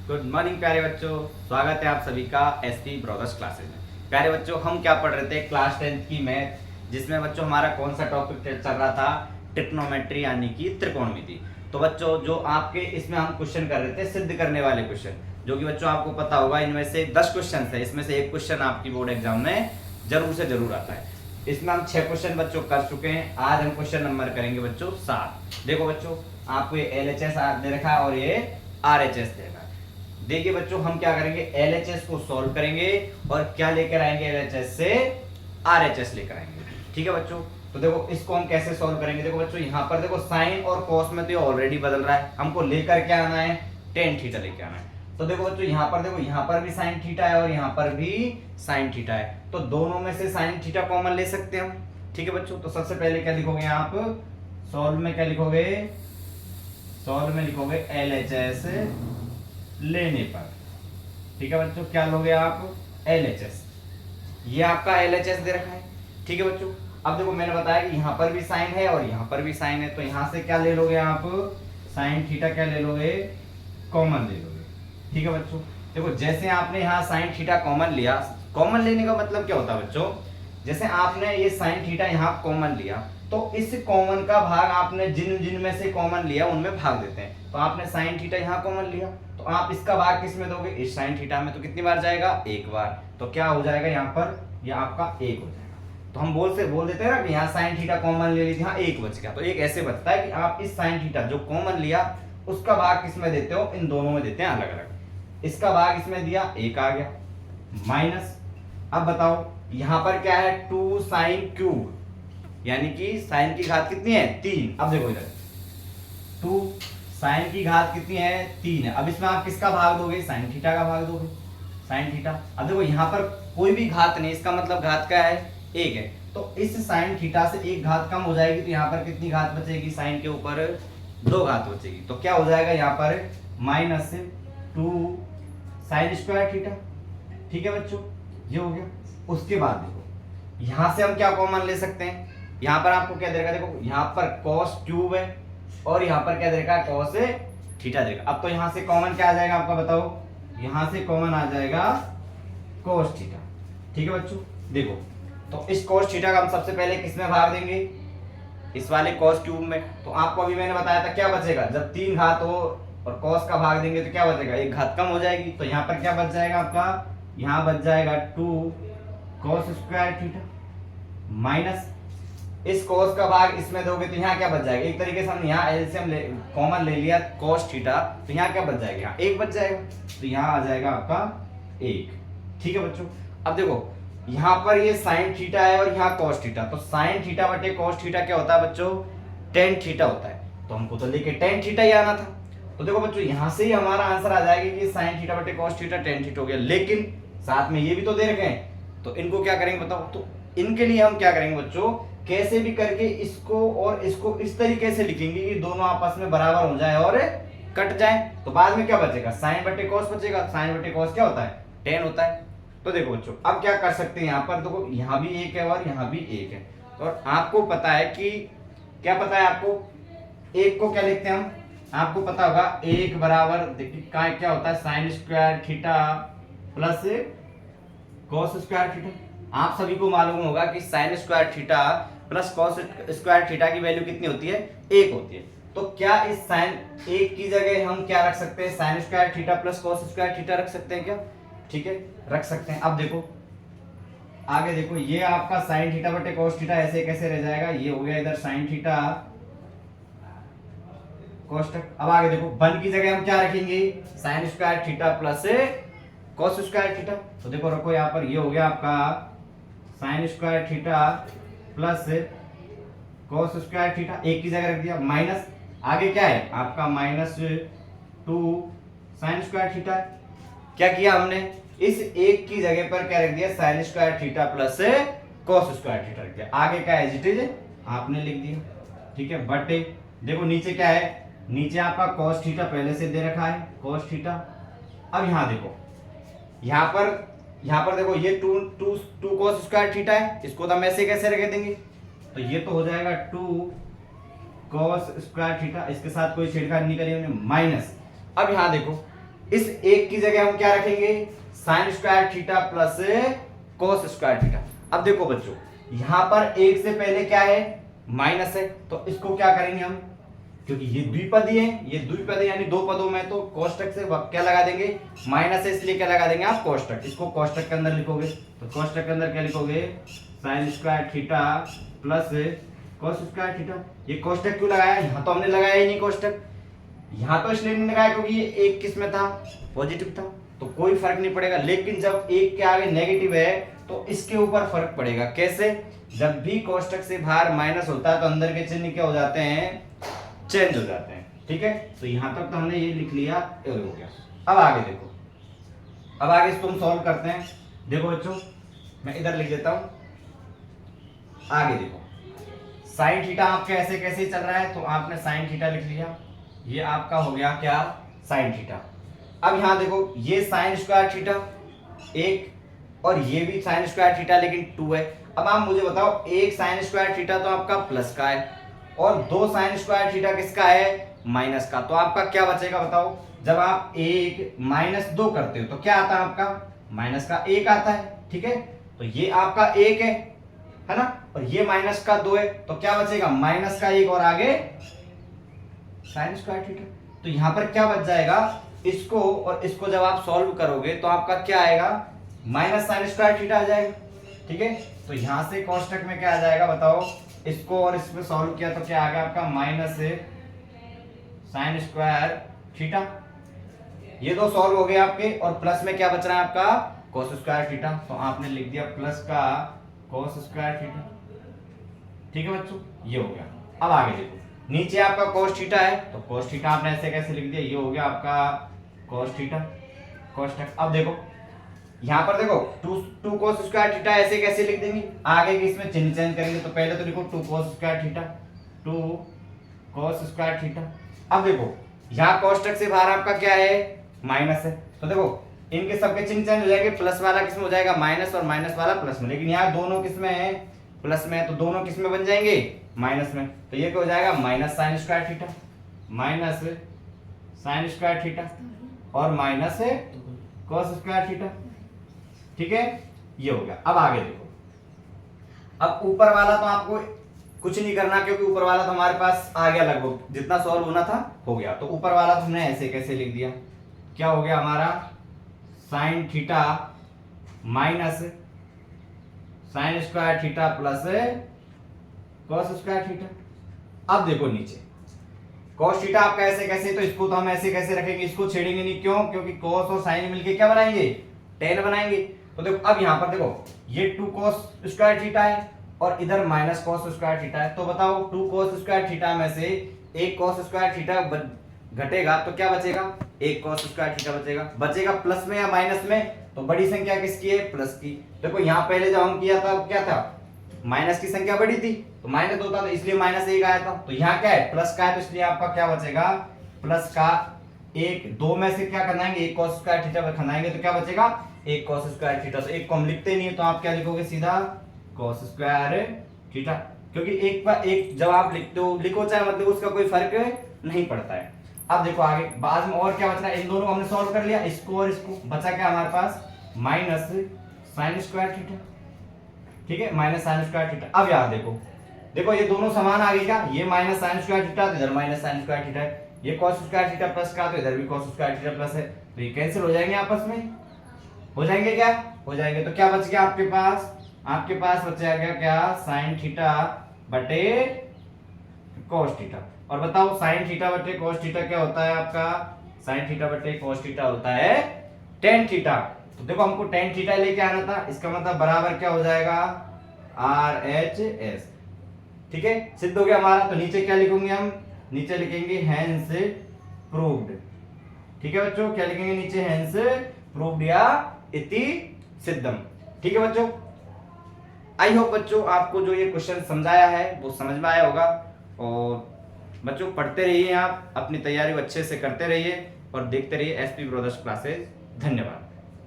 Good morning प्यारे बच्चों, स्वागत है आप सभी का एसपी ब्रदर्स क्लासेज में। प्यारे बच्चों, हम क्या पढ़ रहे थे? क्लास 10th की मैथ, जिसमें बच्चों हमारा कौन सा टॉपिक चल रहा था? ट्रिग्नोमेट्री यानी कि त्रिकोणमिति। तो बच्चों जो आपके इसमें हम क्वेश्चन कर रहे थे सिद्ध करने वाले क्वेश्चन, जो कि बच्चों आपको पता होगा इनमें से 10 क्वेश्चन है, इसमें से एक क्वेश्चन आपकी बोर्ड एग्जाम में जरूर से जरूर आता है। इसमें हम 6 क्वेश्चन बच्चों कर चुके हैं। आज हम क्वेश्चन नंबर करेंगे बच्चों 7। देखो बच्चों, आपको ये LHS दे रखा है और ये RHS दे रखा है। देखिए बच्चों, हम क्या करेंगे? LHS को सॉल्व करेंगे और क्या लेकर आएंगे? LHS से RHS लेकर आएंगे। ठीक है बच्चों, तो देखो इसको हम कैसे सॉल्व करेंगे। देखो बच्चों, यहाँ पर देखो साइन और कॉस में तो ये ऑलरेडी बदल रहा है, हमको लेकर क्या आना है? टेन थीटा लेके आना है। तो देखो बच्चों, यहाँ पर देखो, यहाँ पर भी साइन थीटा है और यहाँ पर भी साइन थीटा है, तो दोनों में से साइन थीटा कॉमन ले सकते हैं हम। ठीक है बच्चों, तो सबसे पहले क्या लिखोगे आप? सॉल्व में क्या लिखोगे? सॉल्व में लिखोगे LHS लेने पर। ठीक है बच्चों, क्या लोगे आप? LHS। ये आपका LHS दे रखा है। ठीक है बच्चों, अब देखो मैंने बताया कि यहाँ पर भी साइन है और यहाँ पर भी साइन है, तो यहाँ से क्या ले लोगे आप? साइन थीटा क्या ले लोगे? कॉमन ले लोगे। ठीक है बच्चों, देखो जैसे आपने यहाँ साइन थीटा कॉमन लिया, कॉमन लेने का मतलब क्या होता है बच्चों? जैसे आपने ये साइन थीटा यहाँ कॉमन लिया, तो इस कॉमन का भाग आपने जिन जिन में से कॉमन लिया उनमें भाग देते हैं। तो आपने साइन थीटा यहाँ कॉमन लिया, तो आप इसका भाग किस में दोगे? इस साइन थीटा में। तो कितनी बार जाएगा? एक बार। तो क्या हो जाएगा यहाँ पर? ये आपका एक हो जाएगा। तो हम बोल देते हैं ना कि यहाँ साइन थीटा कॉमन ले लीजिए, यहाँ एक बच गया। तो एक ऐसे बचता है कि आप इस साइन थीटा जो कॉमन लिया उसका भाग किस में देते हो? इन दोनों में देते हैं अलग अलग। इसका भाग इसमें दिया, एक आ गया, माइनस। अब बताओ यहाँ पर क्या है? 2 साइन क्यूब, यानी कि साइन की घात कितनी है? 3। अब देखो इधर 2 साइन की घात कितनी है? 3 है। अब इसमें आप किसका भाग दोगे? साइन थीटा का भाग दोगे, साइन थीटा। अब देखो यहाँ पर कोई भी घात नहीं, इसका मतलब घात क्या है? 1 है। तो इस साइन थीटा से एक घात कम हो जाएगी, तो यहाँ पर कितनी घात बचेगी? साइन के ऊपर 2 घात बचेगी। तो क्या हो जाएगा यहाँ पर? -2 साइन स्क्वायर थीटा। ठीक है बच्चों, ये हो गया। उसके बाद देखो यहां से हम क्या कॉमन ले सकते हैं? यहां पर आपको क्या देगा? देखो यहाँ पर cos क्यूब है और यहाँ पर क्या देगा? cos थीटा देगा। अब तो यहां से कॉमन क्या आ जाएगा आपका? बताओ, यहां से कॉमन आ जाएगा cos थीटा। ठीक है बच्चों, देखो तो इस cos थीटा का हम सबसे पहले किस में भाग देंगे? इस वाले cos क्यूब में। तो आपको अभी मैंने बताया था क्या बचेगा? जब 3 घात हो और cos का भाग देंगे तो क्या बचेगा? एक घात कम हो जाएगी। तो यहाँ पर क्या बच जाएगा आपका? यहाँ बच जाएगा 2 cos स्क्वायर थीटा माइनस इस cos का भाग इसमें दोगे तो यहाँ क्या बच जाएगा? एक तरीके से हम यहाँ एलसीएम कॉमन ले लिया cos थीटा, तो यहाँ क्या बच जाएगा? यहाँ 1 बच जाएगा, तो यहाँ आ जाएगा आपका 1। ठीक है बच्चों, अब देखो यहाँ पर ये साइन थीटा है और यहाँ cos थीटा, तो साइन थीटा बटे cos थीटा क्या होता है बच्चों? tan थीटा होता है। तो हमको तो लेके tan थीटा ही आना था। तो देखो बच्चों, यहाँ से ही हमारा आंसर आ जाएगा कि साइन थीटा बटे cos थीटा tan थीटा हो गया। लेकिन साथ में ये भी तो दे रखे हैं, तो इनको क्या करेंगे बताओ? तो इनके लिए हम क्या करेंगे बच्चों? कैसे भी करके इसको और इसको इस तरीके से लिखेंगे कि दोनों आपस में बराबर हो जाए और कट जाए। तो बाद में क्या बचेगा? साइन बटे cos बचेगा। साइन बटे cos क्या होता है? tan होता है। तो देखो बच्चों, अब क्या कर सकते हैं? यहाँ पर देखो, यहाँ भी 1 है और यहाँ भी 1 है। और आपको पता है कि क्या पता है आपको? 1 को क्या लिखते हैं हम? आपको पता होगा 1 बराबर देखिए क्या होता है? Sine square theta plus cos square theta. आप सभी को मालूम होगा कि sine square theta plus cos square theta की वैल्यू कितनी होती है? 1 होती है। तो क्या इस साइन 1 की जगह हम क्या रख सकते हैं? Sine square theta plus cos square theta रख सकते हैं क्या? ठीक है, रख सकते हैं। अब देखो आगे देखो, ये आपका साइन थीटा बटे cos थीटा ऐसे कैसे रह जाएगा? ये हो गया इधर साइन थीटा cos तक। अब आगे देखो, 1 की जगह हम क्या रखेंगे? Sine square theta plus cos square theta. तो देखो रखो यहाँ पर, ये हो गया आपका sine square theta plus cos square theta, 1 की जगह रख दिया, माइनस आगे क्या है आपका? -2 साइन स्क्वायर थीटा। क्या किया हमने? इस 1 की जगह पर क्या रख दिया? Sine square theta plus cos square theta रख दिया। आगे क्या एज इट इज आपने लिख दिया। ठीक है, बटे देखो नीचे क्या है? नीचे आपका cos थीटा पहले से दे रखा है, cos थीटा। अब यहाँ देखो, यहाँ पर देखो ये 2 cos स्क्वायर थीटा है, इसको तो हम ऐसे कैसे रख देंगे? तो ये तो हो जाएगा 2 cos स्क्वायर थीटा, इसके साथ कोई छेड़खानी नहीं करी हमने, माइनस। अब यहाँ देखो इस एक की जगह हम क्या रखेंगे, sine square theta plus cos square theta. अब देखो बच्चों, यहां पर एक से पहले क्या है, माइनस है, तो इसको क्या करेंगे हम, क्योंकि ये द्विपदी है, ये द्विपदी यानी दो पदों में, तो कोष्टक से क्या लगा देंगे, माइनस है, इसलिए क्या लगा देंगे आप, कोष्टक। इसको कोष्टक के अंदर लिखोगे, तो कोष्टक के अंदर क्या लिखोगे, sine square theta plus cos square theta. ये कोष्टक क्यों लगाया, यहां तो हमने लगाया ही नहीं कोष्टक, यहां तो इसलिए नहीं लगाया क्योंकि ये एक किस में था, पॉजिटिव था, तो कोई फर्क नहीं पड़ेगा। लेकिन जब एक के आगे नेगेटिव है तो इसके ऊपर फर्क पड़ेगा। कैसे, जब भी कोष्टक से बाहर माइनस होता है तो अंदर के चिन्ह क्या हो जाते हैं, चेंज हो जाते हैं। ठीक है, तो यहां तक तो हमने ये लिख लिया, ये हो गया। अब आगे देखो, अब आगे इसको हम सॉल्व करते हैं। देखो बच्चों, मैं इधर लिख देता हूं, आगे देखो, साइन थीटा आपके ऐसे कैसे चल रहा है, तो आपने साइन थीटा लिख लिया, ये आपका हो गया क्या, साइन थीटा। अब यहां देखो, ये साइन स्क्वायर थीटा एक, और ये भी साइन स्क्वायर थीटा लेकिन 2 है। अब आप मुझे बताओ, एक साइन स्क्वायर थीटा तो आपका प्लस का है, और दो साइन स्क्वायर थीटा किसका है, माइनस का। तो आपका क्या बचेगा बताओ, जब आप एक माइनस 2 करते हो तो क्या आता है आपका, माइनस का 1 आता है। ठीक है, तो ये आपका 1 है ना, और ये माइनस का 2 है, तो क्या बचेगा, माइनस का 1 और आगे साइन स्क्वायर थीटा। तो यहां पर क्या बच जाएगा, इसको और इसको जब आप सॉल्व करोगे तो आपका क्या आएगा, माइनस साइन स्क्वायर थीटा आ जाएगा। ठीक है, तो यहां से कोष्टक में क्या आ जाएगा बताओ, इसको और इसमें सॉल्व किया तो क्या आ गया आपका, माइनस साइन स्क्वायर थीटा। ये दो सॉल्व हो गए आपके, और प्लस में क्या बच रहा है आपका, कॉस स्क्वायर थीटा। तो आपने लिख दिया प्लस का कॉस स्क्वायर थीटा। ठीक है बच्चों, ये हो गया। अब आगे देखो, नीचे आपका cos थीटा है, तो cos थीटा आपने ऐसे कैसे लिख दिया, ये हो गया आपका cos थीटा कोष्टक। अब देखो यहां पर देखो 2 cos स्क्वायर थीटा ऐसे कैसे लिख देंगे, आगे के इसमें चिन्ह चेंज करेंगे, तो पहले तो लिखो 2 cos square theta, 2 cos square theta. अब देखो यहां कोष्टक से बाहर आपका क्या है, माइनस है, तो देखो इनके सबके चिन्ह चेंज हो जाएंगे, प्लस वाला किसमें हो जाएगा, माइनस, और माइनस वाला प्लस में। लेकिन यहाँ दोनों किसमें है, प्लस में है, तो दोनों किसमें बन जाएंगे, माइनस में। तो ये क्या हो जाएगा, minus sine square theta, minus sine square theta, और माइनस कॉस स्क्वायर थीटा। ठीक है, ये हो गया। अब आगे देखो, अब ऊपर वाला तो आपको कुछ नहीं करना, क्योंकि ऊपर वाला तो हमारे पास आ गया, लगभग जितना सॉल्व होना था हो गया। तो ऊपर वाला तो हमने ऐसे कैसे लिख दिया, क्या हो गया हमारा, sine theta minus sine square theta plus cos square theta. अब देखो नीचे कॉस थीटा आपका ऐसे कैसे, तो इसको तो हम ऐसे कैसे रखेंगे, इसको छेड़ेंगे नहीं, क्यों, क्योंकि कॉस और साइन मिलके क्या बनाएंगे, टेन बनाएंगे। तो देखो अब यहां पर देखो, ये 2 cos स्क्वायर थीटा है, और इधर माइनस कॉस स्क्वायर थीटा है। तो बताओ 2 cos स्क्वायर थीटा में से एक cos स्क्वायर थीटा घटेगा तो क्या बचेगा, एक cos स्क्वायर थीटा बचेगा। बचेगा प्लस में या माइनस में, तो बड़ी संख्या किसकी है, प्लस की। देखो यहाँ पहले जब हम किया था क्या था, माइनस की संख्या बड़ी थी, तो माइनस होता था, इसलिए माइनस 1 आया था। तो यहाँ क्या है, प्लस का है, तो इसलिए आपका क्या बचेगा, प्लस का 1। दो में से क्या खनाएंगे, एक cos स्क्वायर थीटा खनाएंगे, तो क्या बचेगा, एक cos स्क्वायर थीटा। तो एक को हम लिखते नहीं है, तो आप क्या लिखोगे, सीधा cos स्क्वायर थीटा। क्योंकि एक पर एक जब आप लिखते हो, लिखो चाहे मतलब उसका कोई फर्क नहीं पड़ता है। अब देखो आगे बाद में और क्या बच रहा है, इन दोनों को हमने सॉल्व कर लिया, इसको और इसको, बचा क्या हमारे पास, माइनस साइन स्क्वायर थीटा। ठीक है, माइनस साइन स्क्वायर थीटा। अब यार देखो, देखो ये दोनों समान आ गए क्या, ये माइनस साइन स्क्वायर थीटा, तो इधर माइनस साइन स्क्वायर थीटा है, ये cos स्क्वायर थीटा प्लस का, तो इधर भी cos स्क्वायर थीटा प्लस है, तो ये कैंसिल हो जाएंगे आपस में, हो जाएंगे क्या, हो जाएंगे। तो क्या बच गया आपके पास, आपके पास बचा गया क्या, साइन थीटा बटे cos थीटा। और बताओ साइन थीटा बटे cos थीटा क्या होता है आपका, साइन थीटा बटे cos थीटा होता है tan थीटा। तो देखो हमको tan थीटा लेके आना था, इसका मतलब बराबर क्या हो जाएगा, RHS। ठीक है, सिद्ध हो गया हमारा। तो नीचे क्या लिखेंगे हम, नीचे लिखेंगे हेंस प्रूव्ड। ठीक है बच्चों, क्या लिखेंगे नीचे, हेंस प्रूव्ड या इति सिद्धम। ठीक है बच्चों, आई होप बच्चों आपको जो ये क्वेश्चन समझाया है वो समझ में आया होगा। और बच्चों पढ़ते रहिए, आप अपनी तैयारी अच्छे से करते रहिए और देखते रहिए एसपी ब्रदर्स क्लासेस। धन्यवाद।